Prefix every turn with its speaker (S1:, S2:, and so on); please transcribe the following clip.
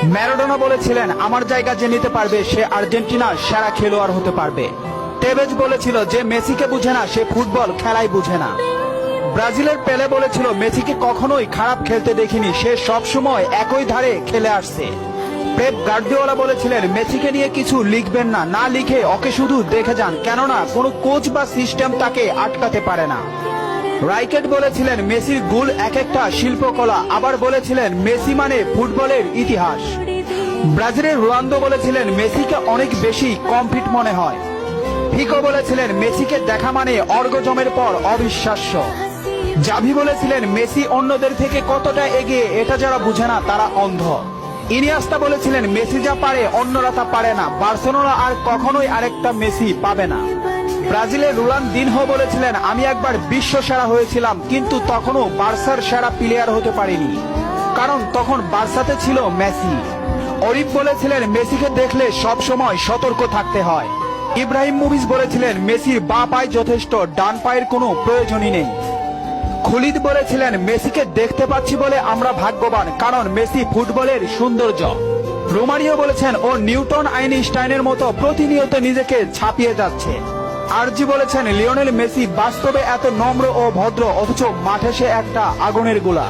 S1: Maradona বলেছিলেন, আমার জায়গা যে নিতে পারবে সে আর্জেন্টিনার সেরা খেলোয়াড় হতে পারবে। টেভেজ বলেছিল, যে মেসিকে বুঝে না সে ফুটবল খেলাই বুঝে না। ব্রাজিলের পেলে বলেছিল, মেসিকে কখনোই খারাপ খেলতে দেখিনি, সে সবসময় একই ধারে খেলে আসছে। পেপ গার্দিওলা বলেছিলেন, মেসিকে নিয়ে কিছু লিখবেন না, না লিখে ওকে শুধু দেখে যান, কেননা কোনো কোচ বা সিস্টেম তাকে আটকাতে পারে না। রাইকেট বলেছিলেন, মেসির গোল এক একটা শিল্পকলা, আবার বলেছিলেন মেসি মানে ফুটবলের ইতিহাস। ব্রাজিলের রোনালদো বলেছিলেন, মেসিকে অনেক বেশি কমফিট মনে হয়। ফিকো বলেছিলেন, মেসিকে দেখা মানে অর্গজমের পর অবিশ্বাস্য। জাভি বলেছিলেন, মেসি অন্যদের থেকে কতটা এগিয়ে এটা যারা বুঝে না তারা অন্ধ। ইনিয়েস্তা বলেছিলেন, মেসি যা পারে অন্যরা তা পারে না, বার্সেলোনা আর কখনোই আরেকটা মেসি পাবে না। ব্রাজিলের রোনালদিনহো বলেছিলেন, আমি একবার বিশ্ব সেরা হয়েছিলাম, কিন্তু তখনও বার্সার সেরা প্লেয়ার হতে পারিনি, কারণ তখন বার্সাতে ছিল মেসি। অরিফ বলেছিলেন, মেসিকে দেখলে সব সময় সতর্ক থাকতে হয়। ইব্রাহিমোভিচ বলেছিলেন, মেসির বাঁ পায় যথেষ্ট, ডান পায়ের কোনো প্রয়োজনই নেই। খুলিদ বলেছিলেন, মেসিকে দেখতে পাচ্ছি বলে আমরা ভাগ্যবান, কারণ মেসি ফুটবলের সৌন্দর্য। রোমারিও বলেছেন, ও নিউটন আইনস্টাইনের মতো প্রতিনিয়ত নিজেকে ছাপিয়ে যাচ্ছে। আরজি বলেছেন, লিওনেল মেসি বাস্তবে এত নম্র ও ভদ্র, অথচ মাঠে সে একটা আগুনের গোলা।